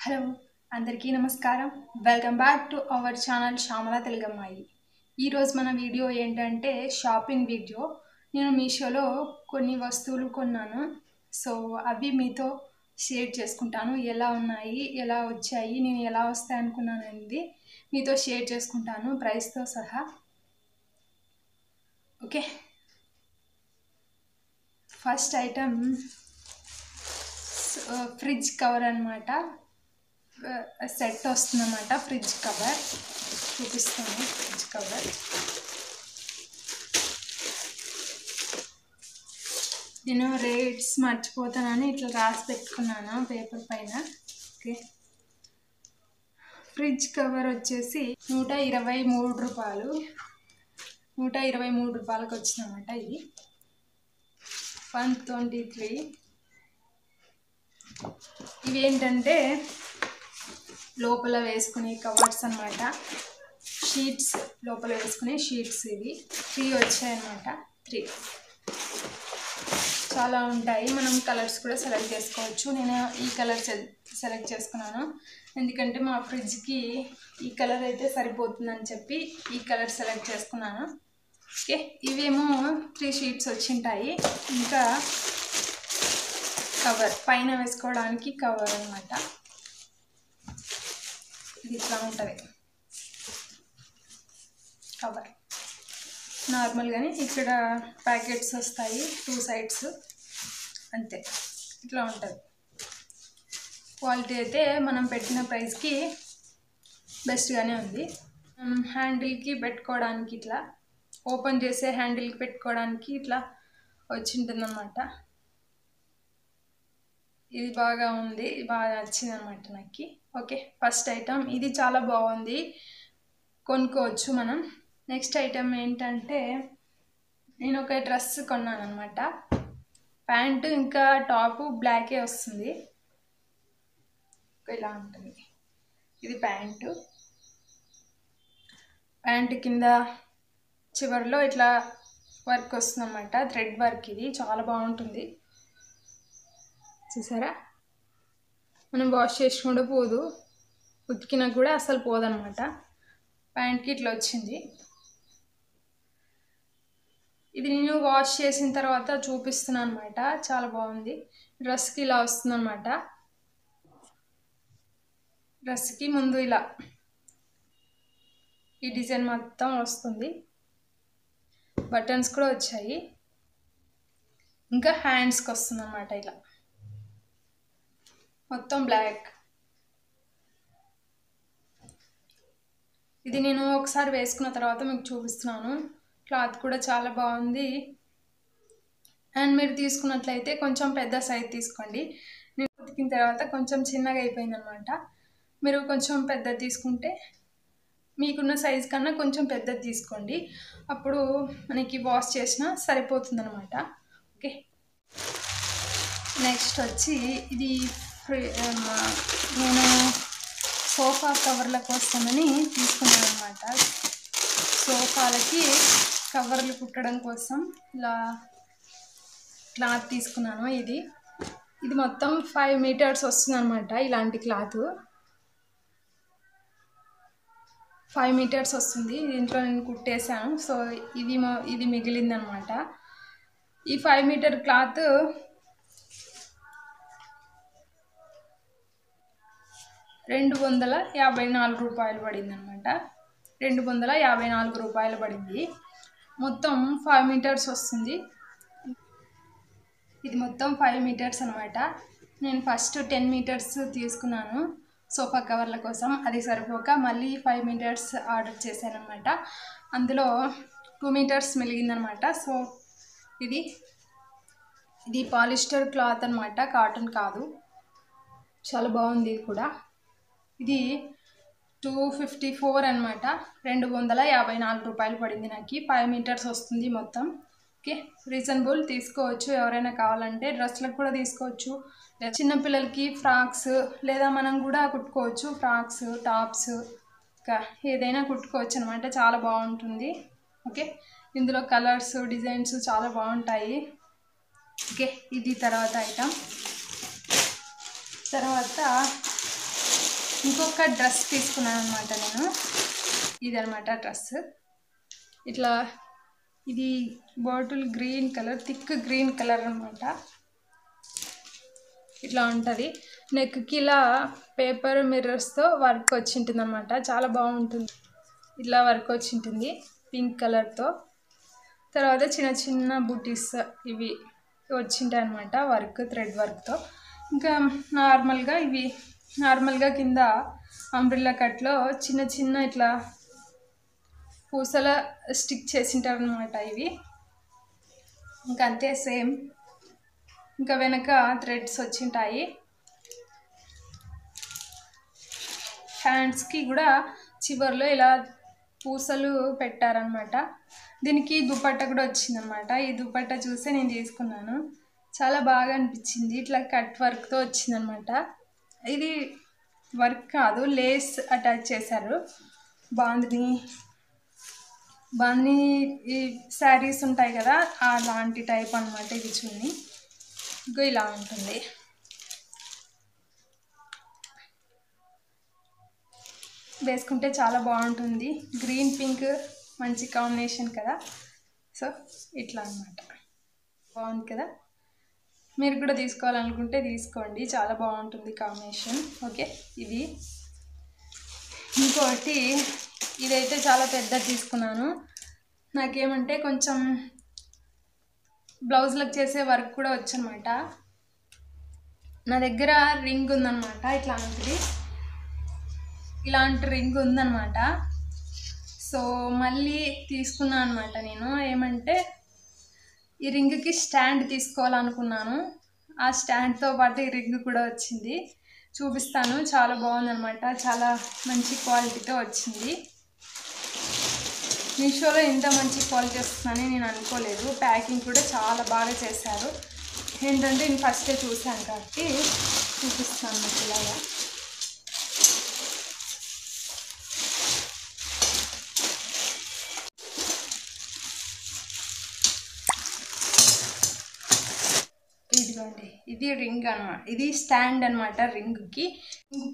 Hello అందరికీ నమస్కారం. Welcome back to our channel Shyamala తెలుగమ్మాయి. ఈరోజు మన వీడియో ఏంటంటే షాపింగ్ వీడియో. నేను మీషోలో కొన్ని వస్తువులు కొన్నాను. సో అవి మీతో షేర్ చేసుకుంటాను. ఎలా ఉన్నాయి, ఎలా వచ్చాయి, నేను ఎలా వస్తాయి అనుకున్నాను అనేది మీతో షేర్ చేసుకుంటాను ప్రైస్తో సహా. Okay, first item fridge cover అన్నమాట. సెట్ వస్తుందన్నమాట. ఫ్రిడ్జ్ కవర్ చూపిస్తాను. ఫ్రిడ్జ్ కవర్ నేను రేట్స్ మర్చిపోతానని ఇట్లా రాసి పెట్టుకున్నాను పేపర్ పైన. ఓకే, ఫ్రిడ్జ్ కవర్ వచ్చేసి 123 రూపాయలు. 123 రూపాయలకు వచ్చిందన్నమాట. ఇది 123. ఇవేంటంటే లోపల వేసుకునే కవర్స్ అన్నమాట. షీట్స్, లోపల వేసుకునే షీట్స్. ఇవి 3 వచ్చాయన్నమాట. 3 చాలా ఉంటాయి. మనం కలర్స్ కూడా సెలెక్ట్ చేసుకోవచ్చు. నేను ఈ కలర్ సెలెక్ట్ చేసుకున్నాను, ఎందుకంటే మా ఫ్రిడ్జ్కి ఈ కలర్ అయితే సరిపోతుందని చెప్పి ఈ కలర్ సెలెక్ట్ చేసుకున్నాను. ఓకే, ఇవేమో 3 షీట్స్ వచ్చింటాయి. ఇంకా కవర్ పైన వేసుకోవడానికి కవర్ అన్నమాట. ఇది ఇట్లా ఉంటుంది కవర్. నార్మల్గానే ఇక్కడ ప్యాకెట్స్ వస్తాయి 2 సైడ్స్, అంతే. ఇట్లా ఉంటుంది. క్వాలిటీ అయితే మనం పెట్టిన ప్రైస్కి బెస్ట్గానే ఉంది. హ్యాండిల్కి పెట్టుకోవడానికి ఇట్లా ఓపెన్ చేసే హ్యాండిల్కి పెట్టుకోవడానికి ఇట్లా వచ్చింటుంది అన్నమాట. ఇది బాగా ఉంది, బాగా నచ్చింది అనమాట నాకు. ఓకే, ఫస్ట్ ఐటమ్ ఇది చాలా బాగుంది, కొనుక్కోవచ్చు మనం. నెక్స్ట్ ఐటమ్ ఏంటంటే నేను ఒక డ్రెస్ కొన్నాను అనమాట. ప్యాంటు ఇంకా టాపు బ్లాకే వస్తుంది. ఇలా ఉంటుంది. ఇది ప్యాంటు. ప్యాంటు కింద చివరిలో ఇట్లా వర్క్ వస్తుంది అన్నమాట, థ్రెడ్ వర్క్. ఇది చాలా బాగుంటుంది, చూసారా. మనం వాష్ చేసుకుంటూ పోదు, ఉతికినా కూడా అసలు పోదన్నమాట. ప్యాంట్కి ఇట్లా వచ్చింది. ఇది నేను వాష్ చేసిన తర్వాత చూపిస్తున్నాను అనమాట. చాలా బాగుంది. డ్రెస్కి ఇలా వస్తుంది అనమాట. డ్రెస్కి ముందు ఇలా ఈ డిజైన్ మొత్తం వస్తుంది. బటన్స్ కూడా వచ్చాయి. ఇంకా హ్యాండ్స్కి వస్తుంది అనమాట. ఇలా మొత్తం బ్లాక్. ఇది నేను ఒకసారి వేసుకున్న తర్వాత మీకు చూపిస్తున్నాను. క్లాత్ కూడా చాలా బాగుంది. అండ్ మీరు తీసుకున్నట్లయితే కొంచెం పెద్ద సైజ్ తీసుకోండి. నేను ఉతికిన తర్వాత కొంచెం చిన్నగా అయిపోయింది అనమాట. మీరు కొంచెం పెద్దది తీసుకుంటే మీకున్న సైజ్ కన్నా కొంచెం పెద్దది తీసుకోండి, అప్పుడు మనకి వాష్ చేసినా సరిపోతుంది అనమాట. ఓకే, నెక్స్ట్ వచ్చి ఇది నేను సోఫా కవర్ల కోసమని తీసుకున్నాను అనమాట. సోఫాలకి కవర్లు కుట్టడం కోసం ఇలా క్లాత్ తీసుకున్నాను. ఇది మొత్తం 5 మీటర్స్ వస్తుంది అనమాట. ఇలాంటి క్లాత్ 5 మీటర్స్ వస్తుంది. దీంట్లో నేను కుట్టేశాను. సో ఇది మిగిలింది అనమాట. ఈ 5 మీటర్ క్లాత్ 254 రూపాయలు పడింది అనమాట. 254 రూపాయలు పడింది. మొత్తం 5 మీటర్స్ వస్తుంది. ఇది మొత్తం 5 మీటర్స్ అనమాట. నేను ఫస్ట్ 10 మీటర్స్ తీసుకున్నాను సోఫా కవర్ల కోసం. అది సరిపోక మళ్ళీ 5 మీటర్స్ ఆర్డర్ చేశాను అనమాట. అందులో 2 మీటర్స్ మిగిలిందనమాట. సో ఇది పాలిస్టర్ క్లాత్ అనమాట, కాటన్ కాదు. చాలా బాగుంది. ఇది కూడా ఇది 254 అనమాట. 254 రూపాయలు పడింది నాకు. 5 మీటర్స్ వస్తుంది మొత్తం. ఓకే, రీజనబుల్, తీసుకోవచ్చు. ఎవరైనా కావాలంటే డ్రెస్లకు కూడా తీసుకోవచ్చు. చిన్నపిల్లలకి ఫ్రాక్స్ లేదా మనం కూడా కుట్టుకోవచ్చు. ఫ్రాక్స్, టాప్స్, ఇంకా ఏదైనా కుట్టుకోవచ్చు అనమాట. చాలా బాగుంటుంది. ఓకే, ఇందులో కలర్స్, డిజైన్స్ చాలా బాగుంటాయి. ఓకే, ఇది తర్వాత ఐటమ్. తర్వాత ఇంకొక డ్రెస్ తీసుకున్నాను అనమాట నేను. ఇదనమాట డ్రెస్. ఇట్లా ఇది bottle green colour, thick green colour అనమాట. ఇట్లా ఉంటుంది. నెక్కి ఇలా పేపర్ మిర్రర్స్తో వర్క్ వచ్చి ఉంటుంది అనమాట. చాలా బాగుంటుంది. ఇట్లా వర్క్ వచ్చి ఉంటుంది పింక్ కలర్తో. తర్వాత చిన్న చిన్న బూటీస్ ఇవి వచ్చింటాయి అనమాట, వర్క్ థ్రెడ్ వర్క్తో. ఇంకా నార్మల్గా కింద అంబ్రిల్లా కట్లో చిన్న చిన్న ఇట్లా పూసల స్టిక్ చేసింటారు అనమాట ఇవి. ఇంకా అంతే సేమ్. ఇంకా వెనక థ్రెడ్స్ వచ్చింటాయి. హ్యాండ్స్కి కూడా చివర్లో ఇలా పూసలు పెట్టారనమాట. దీనికి దుపట్టా కూడా వచ్చిందనమాట. ఈ దుపట్టా చూసే నేను తీసుకున్నాను. చాలా బాగా అనిపించింది. ఇట్లా కట్ వర్క్తో వచ్చిందనమాట. ఇది వర్క్ కాదు, లేస్ అటాచ్ చేశారు. బాందిని ఈ శారీస్ ఉంటాయి కదా, అలాంటి టైప్ అనమాట ఇది. చున్నీ ఇంకా ఇలా ఉంటుంది. వేసుకుంటే చాలా బాగుంటుంది. గ్రీన్ పింక్ మంచి కాంబినేషన్ కదా. సో ఇట్లా అన్నమాట. బాగుంది కదా. మీరు కూడా తీసుకోవాలనుకుంటే తీసుకోండి, చాలా బాగుంటుంది కాంబినేషన్. ఓకే, ఇది ఇంకోటి. ఇదైతే చాలా పెద్ద తీసుకున్నాను. నాకేమంటే కొంచెం బ్లౌజ్లకు చేసే వర్క్ కూడా వచ్చనమాట. నా దగ్గర రింగ్ ఉందన్నమాట, ఇలాంటి రింగ్ ఉందన్నమాట. సో మళ్ళీ తీసుకున్నాను అనమాట నేను. ఏమంటే ఈ రింగ్కి స్టాండ్ తీసుకోవాలనుకున్నాను. ఆ స్టాండ్తో పాటు ఈ రింగ్ కూడా వచ్చింది. చూపిస్తాను. చాలా బాగుందన్నమాట. చాలా మంచి క్వాలిటీతో వచ్చింది. మీషోలో ఇంత మంచి క్వాలిటీ వస్తుందని నేను అనుకోలేదు. ప్యాకింగ్ కూడా చాలా బాగా చేశారు. ఏంటంటే నేను ఫస్టే చూశాను కాబట్టి చూపిస్తాను మీకు ఇలాగా. ఇదిగోండి, ఇది రింగ్ అనమాట. ఇది స్టాండ్ అనమాట. రింగ్కి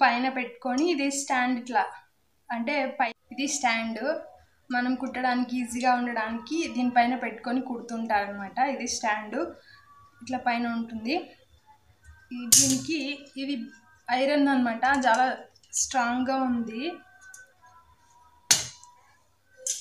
పైన పెట్టుకొని ఇది స్టాండ్ ఇట్లా అంటే ఇది స్టాండ్ మనం కుట్టడానికి ఈజీగా ఉండడానికి దీనిపైన పెట్టుకొని కుడుతుంటారనమాట. ఇది స్టాండ్ ఇట్లా పైన ఉంటుంది. దీనికి ఇది ఐరన్ అనమాట, చాలా స్ట్రాంగ్గా ఉంది.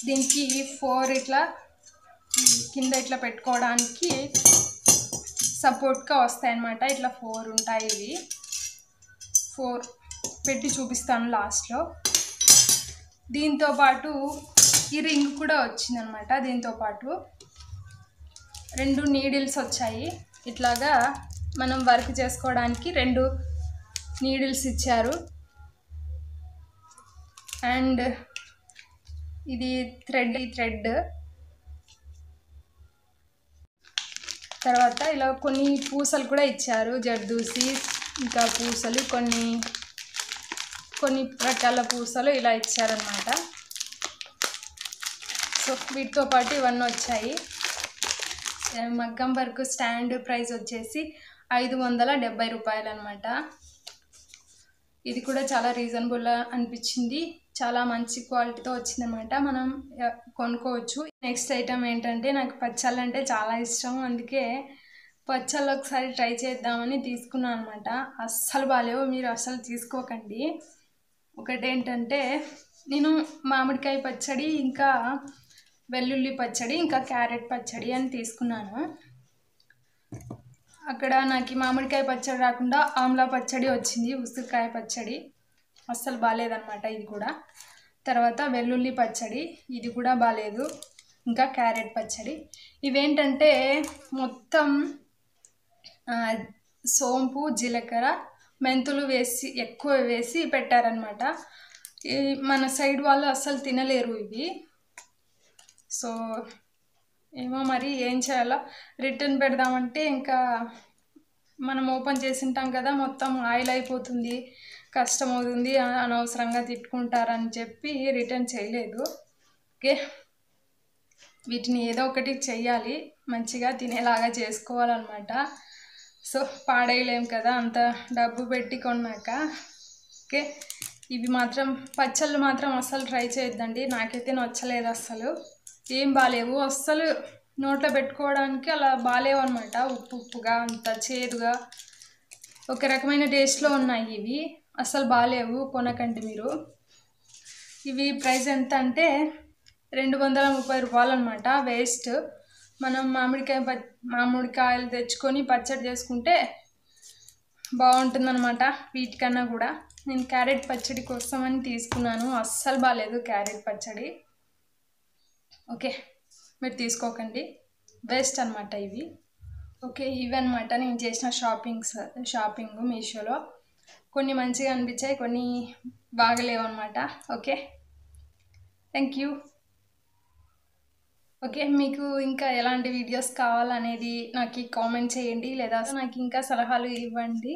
దీనికి 4 ఇట్లా కింద ఇట్లా పెట్టుకోవడానికి సపోర్ట్గా వస్తాయన్నమాట. ఇట్లా 4 ఉంటాయి. ఇవి 4 పెట్టి చూపిస్తాను లాస్ట్లో. దీంతోపాటు ఈ రింగ్ కూడా వచ్చిందనమాట. దీంతోపాటు 2 నీడిల్స్ వచ్చాయి. ఇట్లాగా మనం వర్క్ చేసుకోవడానికి 2 నీడిల్స్ ఇచ్చారు. అండ్ ఇది థ్రెడ్. తర్వాత ఇలా కొన్ని పూసలు కూడా ఇచ్చారు. జర్దూసి ఇంకా పూసలు, కొన్ని రకాల పూసలు ఇలా ఇచ్చారనమాట. సో వీటితో పాటు ఇవన్నీ వచ్చాయి. మగ్గం వర్క్ స్టాండ్ ప్రైస్ వచ్చేసి 570 రూపాయలు అనమాట. ఇది కూడా చాలా రీజనబుల్ అనిపించింది. చాలా మంచి క్వాలిటీతో వచ్చిందనమాట. మనం కొనుక్కోవచ్చు. నెక్స్ట్ ఐటమ్ ఏంటంటే, నాకు పచ్చళ్ళు అంటే చాలా ఇష్టం. అందుకే పచ్చళ్ళు ఒకసారి ట్రై చేద్దామని తీసుకున్నాను అనమాట. అస్సలు బాగాలేవు, మీరు అస్సలు తీసుకోకండి. ఒకటేంటంటే, నేను మామిడికాయ పచ్చడి, ఇంకా వెల్లుల్లి పచ్చడి, ఇంకా క్యారెట్ పచ్చడి అని తీసుకున్నాను. అక్కడ నాకు మామిడికాయ పచ్చడి రాకుండా ఆమ్లా పచ్చడి వచ్చింది, ఉసిరికాయ పచ్చడి. అస్సలు బాగాలేదన్నమాట ఇది కూడా. తర్వాత వెల్లుల్లి పచ్చడి, ఇది కూడా బాగాలేదు. ఇంకా క్యారెట్ పచ్చడి. ఇవేంటంటే మొత్తం సోంపు, జీలకర్ర, మెంతులు ఎక్కువ వేసి పెట్టారనమాట. మన సైడ్ వాళ్ళు అస్సలు తినలేరు ఇవి. సో ఏమో మరి ఏం చేయాలో. రిటర్న్ పెడదామంటే ఇంకా మనం ఓపెన్ చేసింటాం కదా, మొత్తం ఆయిల్ అయిపోతుంది, కష్టం అవుతుంది, అనవసరంగా తిట్టుకుంటారని చెప్పి రిటర్న్ చేయలేదు. ఓకే, వీటిని ఏదో ఒకటి చెయ్యాలి, మంచిగా తినేలాగా చేసుకోవాలన్నమాట. సో పాడేయలేం కదా అంత డబ్బు పెట్టి కొన్నాక. ఓకే, ఇవి మాత్రం పచ్చళ్ళు మాత్రం అస్సలు ట్రై చేయొద్దండి, నాకైతే నచ్చలేదు అస్సలు, ఏం బాగాలేవు అస్సలు, నోట్లో పెట్టుకోవడానికి అలా బాగాలేవు అనమాట, ఉప్పు ఉప్పుగా అంత చేదుగా ఒక రకమైన టేస్ట్లో ఉన్నాయి, ఇవి అస్సలు బాగాలేవు, కొనకండి మీరు. ఇవి ప్రైస్ ఎంత అంటే 230 రూపాయలు అనమాట, వేస్ట్. మనం మామిడికాయలు తెచ్చుకొని పచ్చడి చేసుకుంటే బాగుంటుందన్నమాట వీటికన్నా కూడా. నేను క్యారెట్ పచ్చడి కోసమని తీసుకున్నాను, అస్సలు బాగాలేదు క్యారెట్ పచ్చడి. ఓకే, మీరు తీసుకోకండి, వేస్ట్ అనమాట ఇవి. ఓకే, ఇవన్నమాట నేను చేసిన షాపింగ్ మీషోలో. కొన్ని మంచిగా అనిపించాయి, కొన్ని బాగలేవు అనమాట. Okay, thank you. ఓకే, మీకు ఇంకా ఎలాంటి వీడియోస్ కావాలనేది నాకు కామెంట్ చేయండి, లేదా నాకు ఇంకా సలహాలు ఇవ్వండి.